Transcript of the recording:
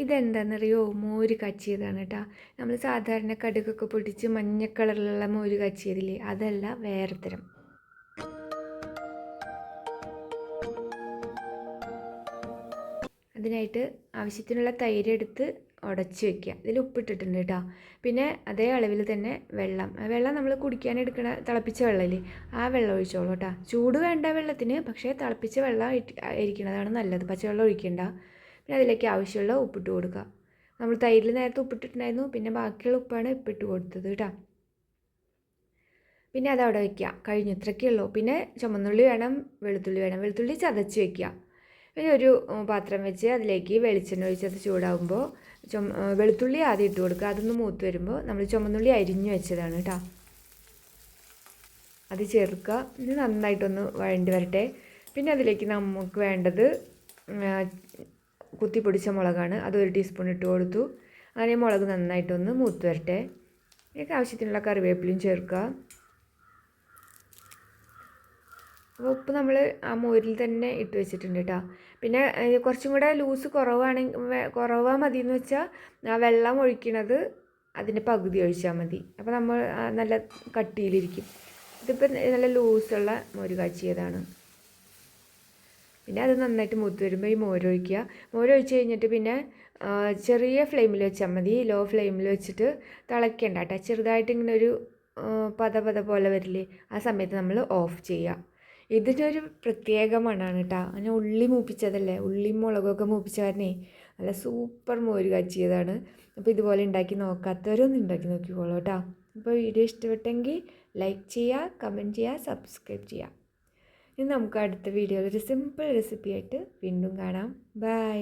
ഇതെന്താണെന്നറിയോ? മോര് കാച്ചിയതാണ് കേട്ടോ. നമ്മൾ സാധാരണ കടുകൊക്കെ പൊട്ടിച്ച് മഞ്ഞ കളറിലുള്ള മോര് കാച്ചിയതില്ലേ, അതല്ല, വേറെ തരം. അതിനായിട്ട് ആവശ്യത്തിനുള്ള തൈര് എടുത്ത് ഉടച്ച് വയ്ക്കുക. ഇതിൽ ഉപ്പിട്ടിട്ടുണ്ട് കേട്ടോ. പിന്നെ അതേ അളവിൽ തന്നെ വെള്ളം നമ്മൾ കുടിക്കാൻ എടുക്കണ തിളപ്പിച്ച വെള്ളമില്ലേ, ആ വെള്ളം ഒഴിച്ചോളൂ കേട്ടോ. ചൂട് വേണ്ട വെള്ളത്തിന്, പക്ഷേ തിളപ്പിച്ച വെള്ളം ഇരിക്കുന്നതാണ് നല്ലത്, പച്ചവെള്ളം ഒഴിക്കേണ്ട. പിന്നെ അതിലേക്ക് ആവശ്യമുള്ള ഉപ്പിട്ട് കൊടുക്കുക. നമ്മൾ തൈരിൽ നേരത്തെ ഉപ്പിട്ടിട്ടുണ്ടായിരുന്നു, പിന്നെ ബാക്കിയുള്ള ഉപ്പാണ് ഇപ്പിട്ട് കൊടുത്തത് കേട്ടോ. പിന്നെ അതവിടെ വയ്ക്കുക. കഴിഞ്ഞു, ഇത്രയൊക്കെ ഉള്ളൂ. പിന്നെ ചുമന്നുള്ളി വേണം, വെളുത്തുള്ളി വേണം. വെളുത്തുള്ളി ചതച്ച് വയ്ക്കുക. പിന്നെ ഒരു പാത്രം വെച്ച് അതിലേക്ക് വെളിച്ചെണ്ണ ഒഴിച്ചത് ചൂടാകുമ്പോൾ വെളുത്തുള്ളി ആദ്യം ഇട്ട് കൊടുക്കുക. അതൊന്ന് മൂത്ത് വരുമ്പോൾ നമ്മൾ ചുമന്നുള്ളി അരിഞ്ഞു വെച്ചതാണ് കേട്ടോ, അത് ചേർക്കുക. ഇത് നന്നായിട്ടൊന്ന് വഴണ്ടി വരട്ടെ. പിന്നെ അതിലേക്ക് നമുക്ക് വേണ്ടത് കുത്തിപ്പൊടിച്ച മുളകാണ്. അത് 1 ടീസ്പൂൺ ഇട്ട് കൊടുത്തു. അങ്ങനെ മുളക് നന്നായിട്ടൊന്ന് മൂത്ത് വരട്ടെ. ഇതിലേക്ക് ആവശ്യത്തിനുള്ള കറിവേപ്പിലയും ചേർക്കുക. അപ്പോൾ ഉപ്പ് നമ്മൾ ആ മോരിൽ തന്നെ ഇട്ട് വെച്ചിട്ടുണ്ട് കേട്ടോ. പിന്നെ കുറച്ചും കൂടെ ലൂസ് കുറവാ മതി എന്ന് വെച്ചാൽ ആ വെള്ളം ഒഴിക്കണത് അതിൻ്റെ പകുതി ഒഴിച്ചാൽ മതി. അപ്പോൾ നമ്മൾ നല്ല കട്ടിയിലിരിക്കും. ഇതിപ്പോൾ നല്ല ലൂസുള്ള മോര് കാച്ചിയതാണ്. പിന്നെ അത് നന്നായിട്ട് മൂത്ത് വരുമ്പോൾ ഈ മോരൊഴിക്കുക. മോരൊഴിച്ച് കഴിഞ്ഞിട്ട് പിന്നെ ചെറിയ ഫ്ലെയിമിൽ വെച്ചാൽ മതി, ലോ ഫ്ലെയിമിൽ വെച്ചിട്ട് തിളയ്ക്കേണ്ട കേട്ടോ. ചെറുതായിട്ട് ഇങ്ങനെ ഒരു പത പോലെ വരില്ലേ, ആ സമയത്ത് നമ്മൾ ഓഫ് ചെയ്യുക. ഇതിനൊരു പ്രത്യേക മണമാണ് കേട്ടോ. അങ്ങനെ ഉള്ളി മൂപ്പിച്ചതല്ലേ, ഉള്ളിയും മുളകൊക്കെ മൂപ്പിച്ച കാരണേ നല്ല സൂപ്പർ മോര് കാച്ചിയതാണ്. അപ്പോൾ ഇതുപോലെ ഉണ്ടാക്കി നോക്കാത്തവരൊന്നും ഉണ്ടാക്കി നോക്കിക്കോളൂ കേട്ടോ. അപ്പോൾ വീഡിയോ ഇഷ്ടപ്പെട്ടെങ്കിൽ ലൈക്ക് ചെയ്യുക, കമൻറ്റ് ചെയ്യുക, സബ്സ്ക്രൈബ് ചെയ്യുക. ഇനി നമുക്ക് അടുത്ത വീഡിയോയിൽ ഒരു സിമ്പിൾ റെസിപ്പി ആയിട്ട് വീണ്ടും കാണാം. ബൈ.